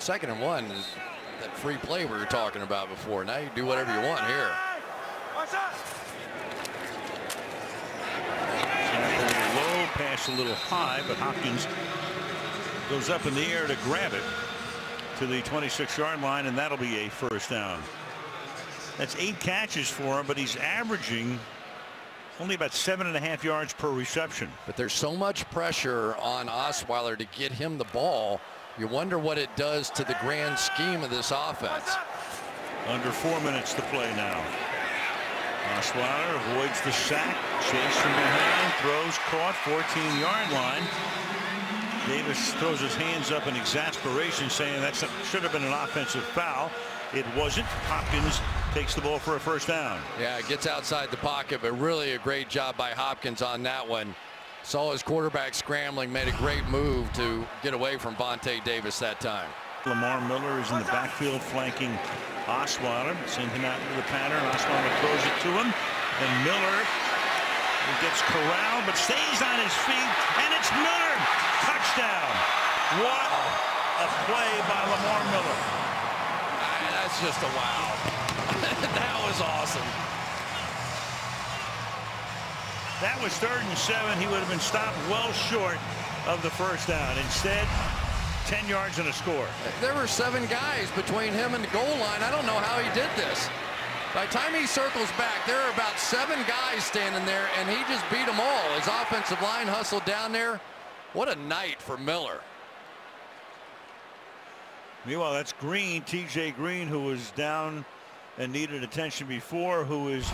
2nd and 1 is that free play we were talking about before. Now you do whatever you want here. Low pass, a little high, but Hopkins goes up in the air to grab it to the 26-yard line, and that'll be a first down. That's 8 catches for him, but he's averaging only about 7.5 yards per reception. But there's so much pressure on Osweiler to get him the ball. You wonder what it does to the grand scheme of this offense. Under 4 minutes to play now. Osweiler avoids the sack. Chase from behind. Throws caught. 14-yard line. Davis throws his hands up in exasperation, saying that should have been an offensive foul. It wasn't. Hopkins takes the ball for a first down. Yeah, it gets outside the pocket, but really a great job by Hopkins on that one. Saw his quarterback scrambling, made a great move to get away from Vontae Davis that time. Lamar Miller is in the backfield flanking Osweiler. Send him out into the pattern. Osweiler throws it to him, and Miller gets corralled but stays on his feet, and it's Miller. Touchdown. What a play by Lamar Miller. That's just a wow. That was awesome. That was 3rd and 7. He would have been stopped well short of the first down. Instead, 10 yards and a score. There were 7 guys between him and the goal line. I don't know how he did this. By the time he circles back, there are about 7 guys standing there, and he just beat them all. His offensive line hustled down there. What a night for Miller. Meanwhile, that's Green, T.J. Green, who was down and needed attention before, who is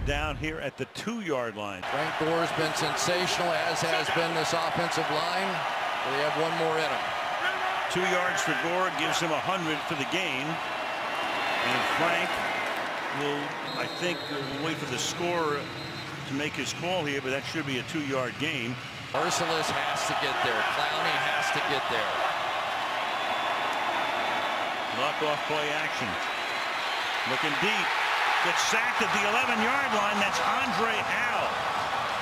down here at the 2-yard line. Frank Gore's been sensational, as has been this offensive line. They have one more in him. 2 yards for Gore gives him 100 for the gain. And Frank will, I think, wait for the score to make his call here, but that should be a 2-yard gain. Merciless has to get there. Clowney has to get there. Knock off play action. Looking deep. Gets sacked at the 11-yard line. That's Andre Al.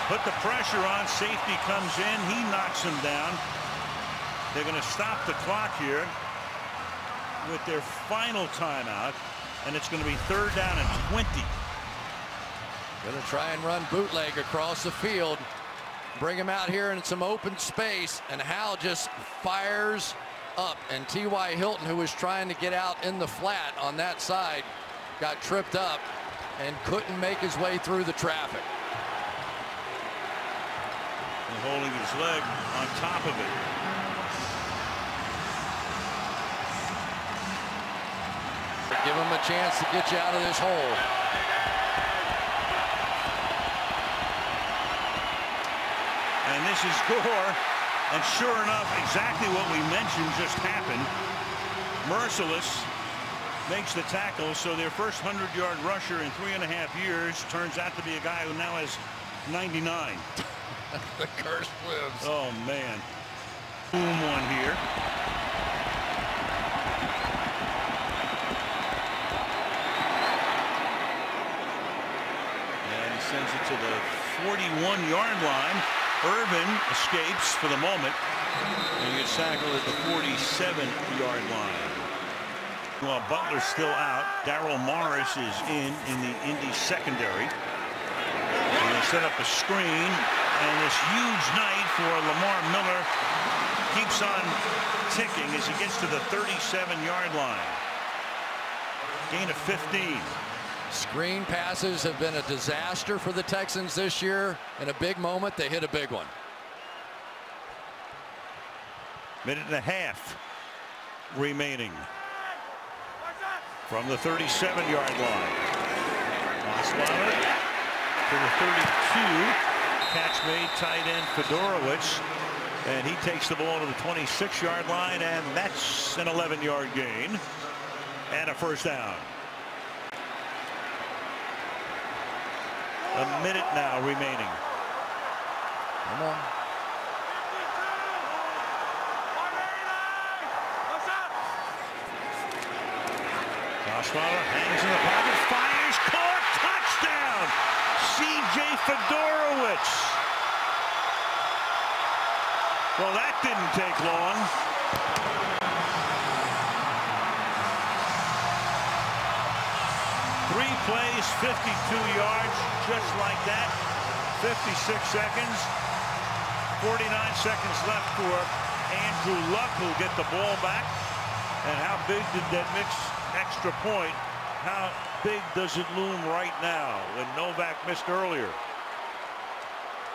Put the pressure on. Safety comes in. He knocks him down. They're going to stop the clock here with their final timeout, and it's going to be 3rd down and 20. Going to try and run bootleg across the field. Bring him out here in some open space, and Hal just fires up, and T.Y. Hilton, who was trying to get out in the flat on that side, got tripped up and couldn't make his way through the traffic. And holding his leg on top of it. Give him a chance to get you out of this hole. And this is Gore, and sure enough, exactly what we mentioned just happened. Merciless makes the tackle, so their first 100-yard rusher in 3.5 years turns out to be a guy who now has 99. The curse lives. Oh, man. Boom one here. And he sends it to the 41-yard line. Irvin escapes for the moment, and he gets tackled at the 47-yard line. While Butler's still out, Darryl Morris is in the Indy secondary. And they set up a screen, and this huge night for Lamar Miller keeps on ticking as he gets to the 37-yard line. Gain of 15. Screen passes have been a disaster for the Texans this year. In a big moment, they hit a big one. Minute and a half remaining from the 37-yard line. Osweiler to the 32. Catch made, tight end Fedorowicz, and he takes the ball to the 26-yard line, and that's an 11-yard gain and a first down. A minute now remaining. Come on. Osweiler hangs in the pocket, fires, caught, touchdown! C.J. Fedorowicz. Well, that didn't take long. plays, 52 yards, just like that. 56 seconds. 49 seconds left for Andrew Luck, who'll get the ball back. And how big did that extra point, how big does it loom right now when Novak missed earlier?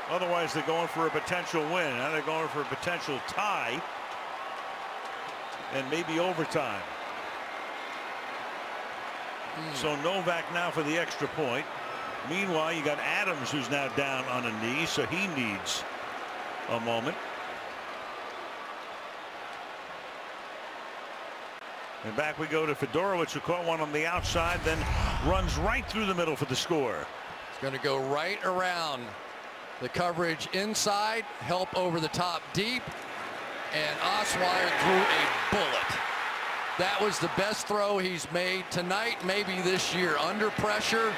Otherwise, they're going for a potential win. Now they're going for a potential tie and maybe overtime. So Novak now for the extra point. Meanwhile, you got Adams, who's now down on a knee, so he needs a moment. And back we go to Fedorowicz, who caught one on the outside, then runs right through the middle for the score. It's going to go right around the coverage inside, help over the top deep, and Osweiler threw a bullet. That was the best throw he's made tonight, maybe this year. Under pressure,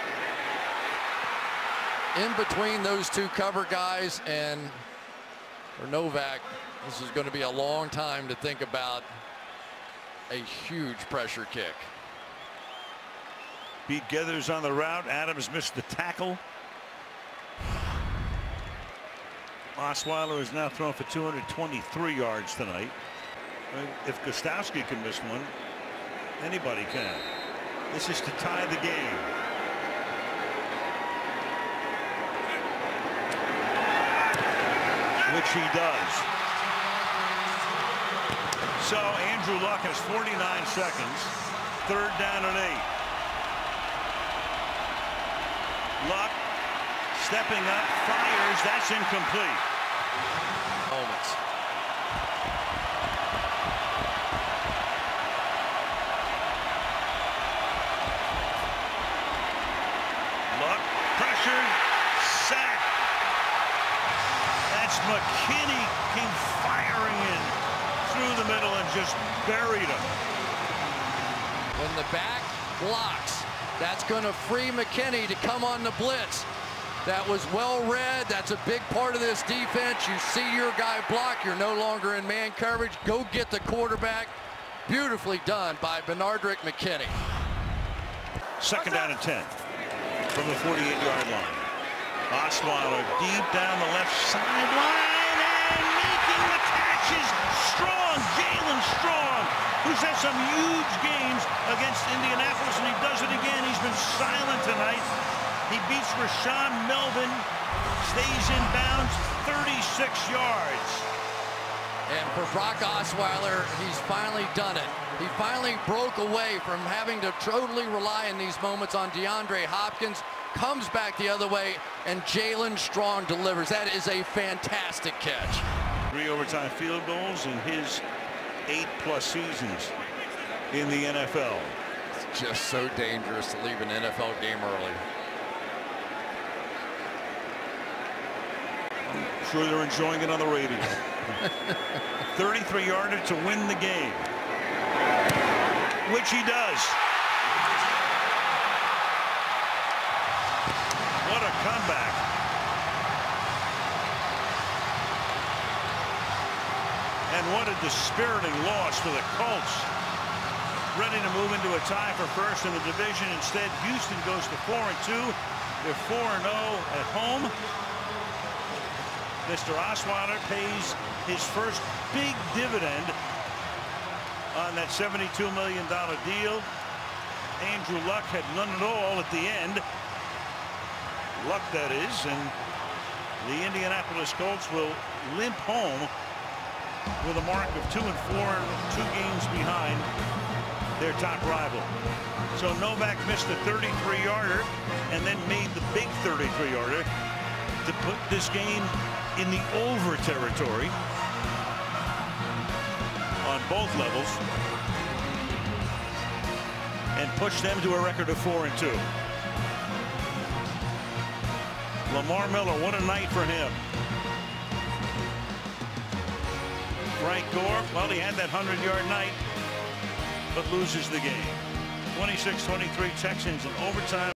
in between those two cover guys, and for Novak, this is going to be a long time to think about a huge pressure kick. Beat Gethers on the route. Adams missed the tackle. Osweiler is now thrown for 223 yards tonight. If Gostowski can miss one, anybody can. This is to tie the game. Which he does. So Andrew Luck has 49 seconds. 3rd down and 8. Luck stepping up, fires. That's incomplete. Moments. Luck pressured, sack. That's McKinney came firing in through the middle and just buried him. When the back blocks, that's going to free McKinney to come on the blitz. That was well read. That's a big part of this defense. You see your guy block, you're no longer in man coverage. Go get the quarterback. Beautifully done by Benardrick McKinney. 2nd down and 10 from the 48-yard line. Osweiler deep down the left sideline and making the catch is Strong, Jalen Strong, who's had some huge games against Indianapolis, and he does it again. He's been silent tonight. He beats Rashawn Melvin, stays in bounds, 36 yards. And for Brock Osweiler, he's finally done it. He finally broke away from having to totally rely in these moments on DeAndre Hopkins, comes back the other way, and Jalen Strong delivers. That is a fantastic catch. 3 overtime field goals in his 8+ seasons in the NFL. It's just so dangerous to leave an NFL game early. I'm sure they're enjoying it on the radio. 33-yarder to win the game, which he does. What a comeback. And what a dispiriting loss for the Colts. Ready to move into a tie for first in the division. Instead, Houston goes to 4-2. They're 4-0 at home. Mr. Osweiler pays his first big dividend on that $72 million deal. Andrew Luck had none at all at the end. Luck, that is, and the Indianapolis Colts will limp home with a mark of 2-4, 2 games behind their top rival. So Novak missed a 33-yarder and then made the big 33-yarder to put this game in the over territory on both levels and push them to a record of 4-2. Lamar Miller, what a night for him. Frank Gore, well, he had that 100-yard night, but loses the game. 26-23 Texans in overtime.